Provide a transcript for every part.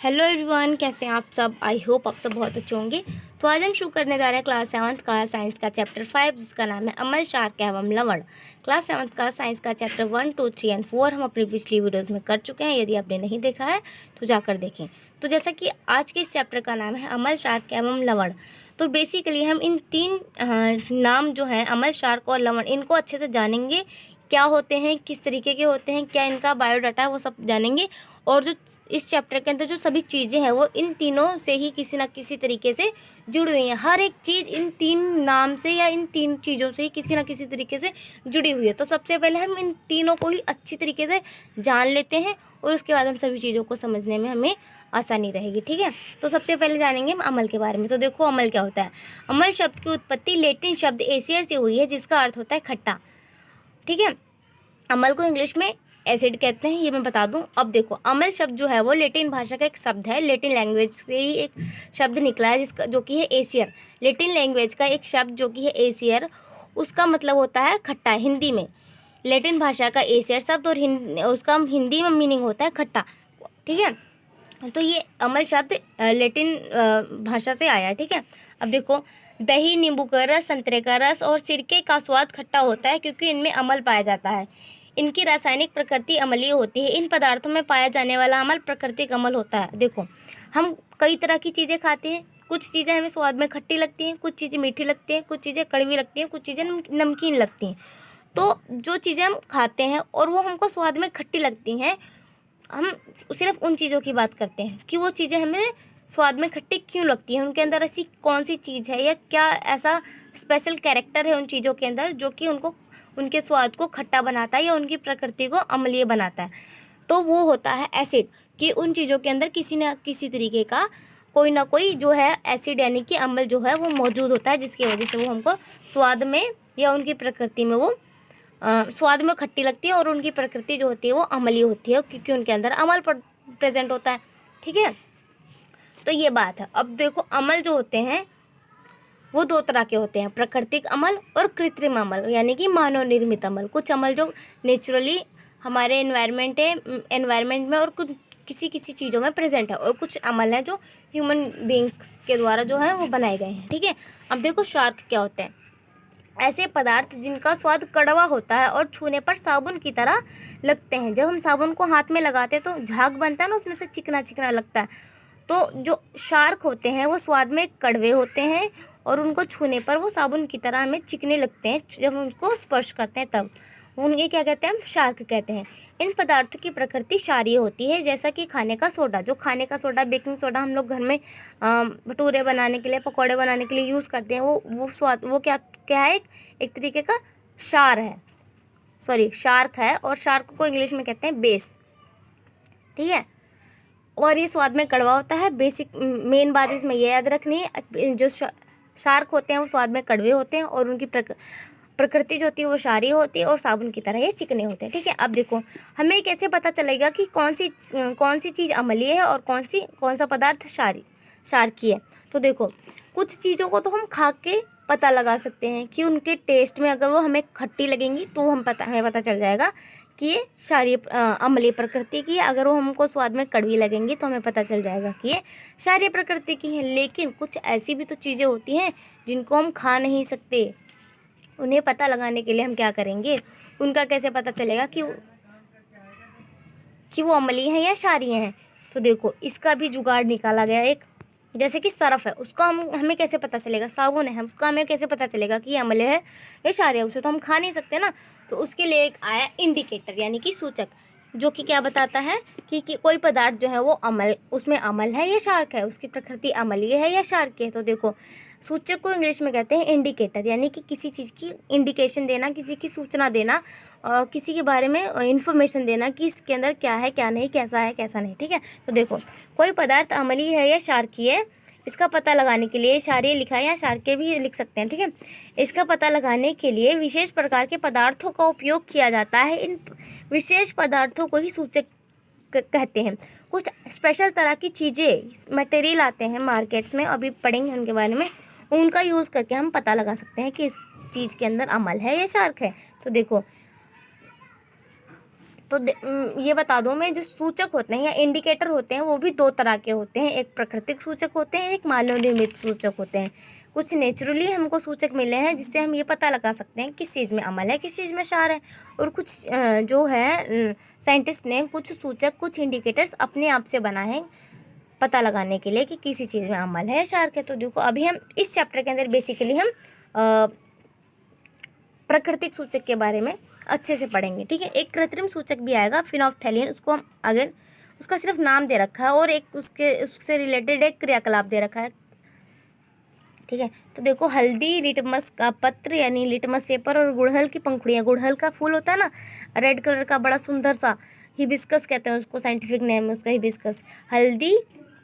Hello everyone, कैसे हैं आप सब। आई होप आप सब बहुत अच्छे होंगे। तो आज हम शुरू करने जा रहे हैं क्लास 7th का साइंस का चैप्टर 5, जिसका नाम है अमल, शार्क एवं लवण। क्लास 7th का साइंस का चैप्टर 1, 2, 3 एंड 4 हम अपनी पिछली वीडियोस में कर चुके हैं। यदि आपने नहीं देखा है तो जाकर देखें। तो जैसा कि आज के इस चैप्टर का नाम है अमल, शार्क एवं लवण, तो बेसिकली हम इन तीन नाम जो हैं अमल, शार्क और लवण, इनको अच्छे से जानेंगे। क्या होते हैं, किस तरीके के होते हैं, क्या इनका बायोडाटा है, वो सब जानेंगे। और जो इस चैप्टर के अंदर जो सभी चीज़ें हैं वो इन तीनों से ही किसी ना किसी तरीके से जुड़ी हुई हैं। हर एक चीज़ इन तीन नाम से या इन तीन चीज़ों से ही किसी ना किसी तरीके से जुड़ी हुई है। तो सबसे पहले हम इन तीनों को ही अच्छी तरीके से जान लेते हैं और उसके बाद हम सभी चीज़ों को समझने में हमें आसानी रहेगी। ठीक है, तो सबसे पहले जानेंगे हम अमल के बारे में। तो देखो, अमल क्या होता है। अमल शब्द की उत्पत्ति लैटिन शब्द एसियर से हुई है, जिसका अर्थ होता है खट्टा। ठीक है, अमल को इंग्लिश में एसिड कहते हैं, ये मैं बता दूं। अब देखो, अमल शब्द जो है वो लैटिन भाषा का एक शब्द है। लैटिन लैंग्वेज से ही एक शब्द निकला है, जिसका जो कि है एसियर। लैटिन लैंग्वेज का एक शब्द जो कि है एसियर, उसका मतलब होता है खट्टा हिंदी में। लैटिन भाषा का एसियर शब्द और उसका हिंदी में मीनिंग होता है खट्टा। ठीक है, तो ये अमल शब्द लैटिन भाषा से आया। ठीक है, अब देखो, दही, नींबू का रस, संतरे का रस और सिरके का स्वाद खट्टा होता है, क्योंकि इनमें अमल पाया जाता है। इनकी रासायनिक प्रकृति अम्लीय होती है। इन पदार्थों में पाया जाने वाला अमल प्राकृतिक अमल होता है। देखो, हम कई तरह की चीज़ें खाते हैं। कुछ चीज़ें हमें स्वाद में खट्टी लगती हैं, कुछ चीज़ें मीठी लगती हैं, कुछ चीज़ें कड़वी लगती हैं, कुछ चीज़ें नमकीन लगती हैं। तो जो चीज़ें हम खाते हैं और वो हमको स्वाद में खट्टी लगती हैं, हम सिर्फ उन चीज़ों की बात करते हैं कि वो चीज़ें हमें स्वाद में खट्टी क्यों लगती हैं। उनके अंदर ऐसी कौन सी चीज़ है या क्या ऐसा स्पेशल कैरेक्टर है उन चीज़ों के अंदर जो कि उनको, उनके स्वाद को खट्टा बनाता है या उनकी प्रकृति को अम्लीय बनाता है। तो वो होता है एसिड, कि उन चीज़ों के अंदर किसी न किसी तरीके का कोई ना कोई जो है एसिड यानी कि अम्ल जो है वो मौजूद होता है, जिसकी वजह से वो हमको स्वाद में या उनकी प्रकृति में वो स्वाद में खट्टी लगती है और उनकी प्रकृति जो होती है वो अम्लीय होती है, क्योंकि उनके अंदर अमल प्रेजेंट होता है। ठीक है, तो ये बात है। अब देखो, अमल जो होते हैं वो दो तरह के होते हैं, प्राकृतिक अमल और कृत्रिम अमल, यानी कि मानव निर्मित अमल। कुछ अमल जो नेचुरली हमारे एनवायरनमेंट में और कुछ किसी किसी चीज़ों में प्रेजेंट है, और कुछ अमल हैं जो ह्यूमन बींग्स के द्वारा जो है वो बनाए गए हैं। ठीक है, अब देखो, शार्क क्या होते हैं। ऐसे पदार्थ जिनका स्वाद कड़वा होता है और छूने पर साबुन की तरह लगते हैं। जब हम साबुन को हाथ में लगाते हैं तो झाग बनता है ना, उसमें से चिकना चिकना लगता है। तो जो शार्क होते हैं वो स्वाद में कड़वे होते हैं और उनको छूने पर वो साबुन की तरह हमें चिकने लगते हैं। जब हम उनको स्पर्श करते हैं तब उनके क्या कहते हैं, हम शार्क कहते हैं। इन पदार्थों की प्रकृति क्षारीय होती है, जैसा कि खाने का सोडा। जो खाने का सोडा, बेकिंग सोडा हम लोग घर में भटूरे बनाने के लिए, पकौड़े बनाने के लिए यूज़ करते हैं, वो स्वाद वो क्या क्या है, एक तरीके का क्षार है, सॉरी शार्क है। और शार्क को इंग्लिश में कहते हैं बेस। ठीक है, और ये स्वाद में कड़वा होता है। बेसिक मेन बात इसमें ये याद रखनी है, जो शार्क होते हैं वो स्वाद में कड़वे होते हैं और उनकी प्रकृति जो होती है वो क्षारीय होती है और साबुन की तरह ये चिकने होते हैं। ठीक है, अब देखो, हमें कैसे पता चलेगा कि कौन सी चीज़ अम्लीय है और कौन सा पदार्थ क्षारकीय है। तो देखो, कुछ चीज़ों को तो हम खा के पता लगा सकते हैं कि उनके टेस्ट में अगर वो हमें खट्टी लगेंगी तो हमें पता चल जाएगा कि ये क्षारीय अम्लीय प्रकृति की है। अगर वो हमको स्वाद में कड़वी लगेंगी तो हमें पता चल जाएगा कि ये क्षारीय प्रकृति की है। लेकिन कुछ ऐसी भी तो चीज़ें होती हैं जिनको हम खा नहीं सकते। उन्हें पता लगाने के लिए हम क्या करेंगे, उनका कैसे पता चलेगा कि वो अम्लीय हैं या क्षारीय हैं। तो देखो, इसका भी जुगाड़ निकाला गया एक। जैसे कि सरफ है, उसको हमें कैसे पता चलेगा। साबुन है, उसका हमें कैसे पता चलेगा कि ये अम्लीय है या क्षारीय है। उसे तो हम खा नहीं सकते ना। तो उसके लिए एक आया इंडिकेटर, यानी कि सूचक, जो कि क्या बताता है कि कोई पदार्थ जो है वो उसमें अम्ल है या क्षारक है, उसकी प्रकृति अम्लीय है या क्षारकीय है। तो देखो, सूचक को इंग्लिश में कहते हैं इंडिकेटर, यानी कि किसी चीज़ की इंडिकेशन देना, किसी की सूचना देना, किसी के बारे में इंफॉर्मेशन देना कि इसके अंदर क्या है क्या नहीं, कैसा है कैसा नहीं। ठीक है, तो देखो, कोई पदार्थ अम्लीय है या क्षारकीय है, इसका पता लगाने के लिए क्षारीय लिखा है या क्षारकीय भी लिख सकते हैं। ठीक है, इसका पता लगाने के लिए विशेष प्रकार के पदार्थों का उपयोग किया जाता है। इन विशेष पदार्थों को ही सूचक कहते हैं। कुछ स्पेशल तरह की चीज़ें, मटेरियल आते हैं मार्केट्स में, अभी पढ़ेंगे उनके बारे में। उनका यूज़ करके हम पता लगा सकते हैं कि इस चीज़ के अंदर अम्ल है या क्षारक है। तो देखो, तो ये बता दूं मैं, जो सूचक होते हैं या इंडिकेटर होते हैं वो भी दो तरह के होते हैं। एक प्राकृतिक सूचक होते हैं, एक मानव निर्मित सूचक होते हैं। कुछ नेचुरली हमको सूचक मिले हैं जिससे हम ये पता लगा सकते हैं किस चीज़ में अमल है, किस चीज़ में क्षार है। और कुछ जो है साइंटिस्ट ने कुछ सूचक, कुछ इंडिकेटर्स अपने आप से बनाए हैं पता लगाने के लिए कि किसी चीज़ में अमल है या क्षार है। तो देखो अभी हम इस चैप्टर के अंदर बेसिकली हम प्राकृतिक सूचक के बारे में अच्छे से पढ़ेंगे, ठीक है। एक कृत्रिम सूचक भी आएगा फिनोल्फथैलीन, उसको हम अगर उसका सिर्फ नाम दे रखा है और एक उससे रिलेटेड एक क्रियाकलाप दे रखा है, ठीक है। तो देखो हल्दी, लिटमस का पत्र यानी लिटमस पेपर और गुड़हल की पंखुड़ियाँ, गुड़हल का फूल होता है ना रेड कलर का, बड़ा सुंदर सा, हिबिस्कस कहते हैं उसको, साइंटिफिक नेम है उसका हिबिस्कस। हल्दी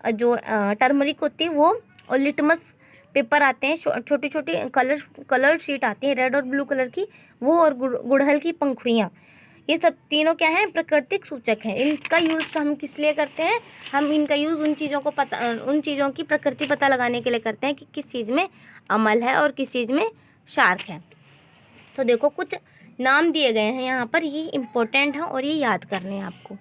जो टर्मरिक होती है वो, और लिटमस पेपर आते हैं, छोटी छोटी कलर शीट आती है रेड और ब्लू कलर की, वो, और गुड़हल की पंखुड़ियाँ, ये सब तीनों क्या हैं, प्राकृतिक सूचक हैं। इनका यूज़ हम किस लिए करते हैं, हम इनका यूज़ उन चीज़ों की प्रकृति पता लगाने के लिए करते हैं कि किस चीज़ में अमल है और किस चीज़ में क्षार है। तो देखो कुछ नाम दिए गए हैं यहाँ पर, ये इम्पोर्टेंट है और ये याद करने हैं आपको।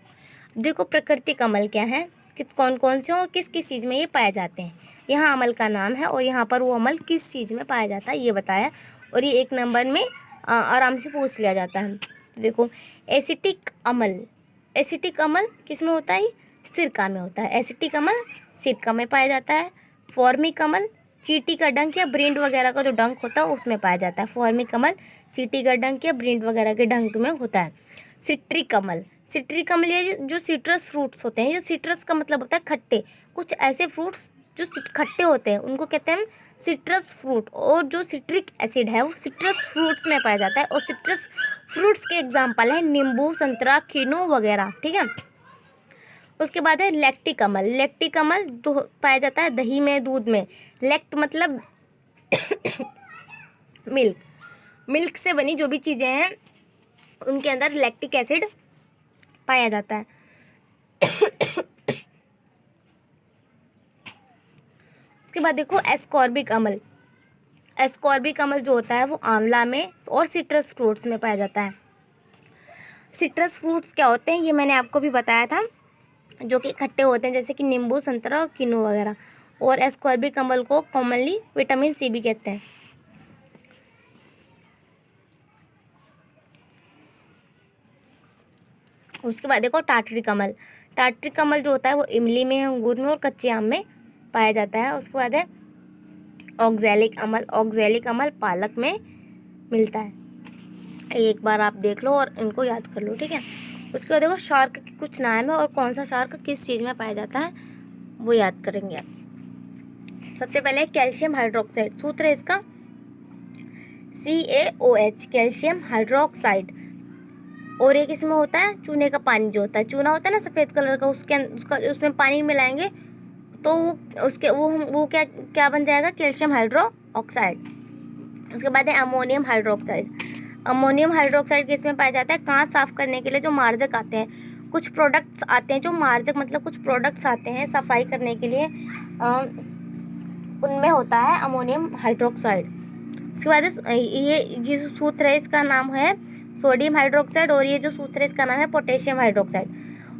देखो प्राकृतिक अमल क्या है, कि कौन कौन से और किस किस चीज़ में ये पाए जाते हैं। यहाँ अमल का नाम है और यहाँ पर वो अमल किस चीज़ में पाया जाता है ये बताया, और ये एक नंबर में आराम से पूछ लिया जाता है। देखो एसिटिक अमल, एसिटिक अमल किस में होता है, सिरका में होता है। एसिटिक अमल सिरका में पाया जाता है। फॉर्मिक अमल चींटी का डंक या ब्रीड वगैरह का जो डंक होता है उसमें पाया जाता है। फॉर्मिक अमल चींटी का डंक या ब्रीड वगैरह के डंक में होता है। सिट्रिक अमल, सिट्रिक अमल ये जो सिट्रस फ्रूट्स होते हैं, जो सिट्रस का मतलब होता है खट्टे, कुछ ऐसे फ्रूट्स जो खट्टे होते हैं उनको कहते हैं सिट्रस फ्रूट, और जो सिट्रिक एसिड है वो सिट्रस फ्रूट्स में पाया जाता है। और सिट्रस फ्रूट्स के एग्जांपल है नींबू, संतरा, किनु वगैरह, ठीक है। उसके बाद है लैक्टिक अमल, लैक्टिक अमल पाया जाता है दही में, दूध में। लैक्ट मतलब मिल्क, मिल्क से बनी जो भी चीज़ें हैं उनके अंदर लैक्टिक एसिड पाया जाता है। उसके बाद देखो एस्कॉर्बिक अमल, एस्कॉर्बिक अमल जो होता है वो आंवला में और सिट्रस फ्रूट्स में पाया जाता है। सिट्रस फ्रूट्स क्या होते हैं ये मैंने आपको भी बताया था, जो कि खट्टे होते हैं जैसे कि नींबू, संतरा और किनु वगैरह। और एस्कॉर्बिक अमल को कॉमनली विटामिन सी भी कहते हैं। उसके बाद देखो टाटरिक अमल, टाटरिक अमल जो होता है वो इमली में, अंगूर में और कच्चे आम में पाया जाता है। उसके बाद है ऑक्जेलिक अमल, ऑक्जेलिक अमल पालक में मिलता है। एक बार आप देख लो और इनको याद कर लो, ठीक है। उसके बाद देखो शार्क के कुछ नाम है और कौन सा शार्क किस चीज़ में पाया जाता है वो याद करेंगे आप। सबसे पहले कैल्शियम हाइड्रोक्साइड, सूत्र है इसका CaOH, कैल्शियम हाइड्रोक्साइड। और एक इसमें होता है चूने का पानी, जो होता है चूना होता है ना सफ़ेद कलर का, उसमें पानी मिलाएंगे तो वो क्या बन जाएगा, कैल्शियम हाइड्रो ऑक्साइड। उसके बाद है अमोनियम हाइड्रोक्साइड, अमोनियम हाइड्रोक्साइड किस में पाया जाता है, कांच साफ करने के लिए जो मार्जक आते हैं, कुछ प्रोडक्ट्स आते हैं जो मार्जक मतलब कुछ प्रोडक्ट्स आते हैं सफाई करने के लिए, उनमें होता है अमोनियम हाइड्रोक्साइड। उसके बाद ये जो सूत्र है इसका नाम है सोडियम हाइड्रोक्साइड, और ये जो सूत्र है इसका नाम है पोटेशियम हाइड्रोक्साइड,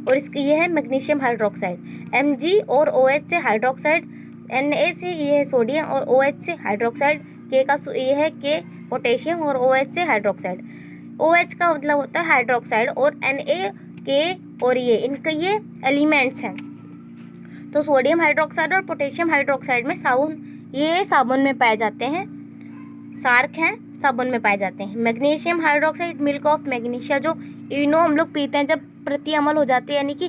और इसकी ये है मैग्नीशियम हाइड्रोक्साइड। Mg और OH से हाइड्रोक्साइड, Na से ये है सोडियम और OH से हाइड्रोक्साइड, K का ये है K पोटेशियम और OH से हाइड्रोक्साइड। OH का मतलब होता है हाइड्रोक्साइड, और Na, K और ये इनका ये एलिमेंट्स हैं। तो सोडियम हाइड्रोक्साइड और पोटेशियम हाइड्रोक्साइड में साबुन में पाए जाते हैं, सार्क हैं साबुन में पाए जाते हैं। Magnesium hydroxide milk of magnesia, जो इनो हम लोग पीते हैं जब प्रति अमल हो जाती है, यानी कि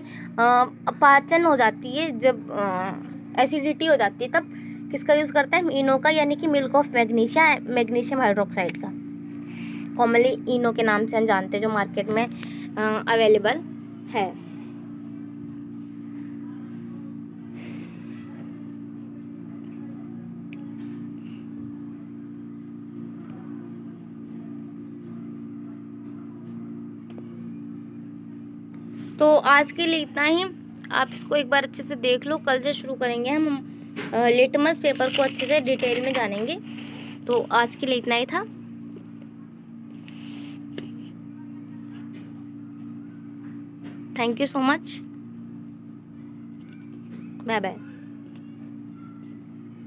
अपाचन हो जाती है, जब एसिडिटी हो जाती है, तब किसका यूज़ करता है, इनो का, यानी कि milk of magnesia, magnesium hydroxide का। कॉमनली इनो के नाम से हम जानते हैं जो मार्केट में अवेलेबल है। तो आज के लिए इतना ही, आप इसको एक बार अच्छे से देख लो। कल से शुरू करेंगे हम लिटमस पेपर को अच्छे से डिटेल में जानेंगे। तो आज के लिए इतना ही था। Thank you so much, bye bye.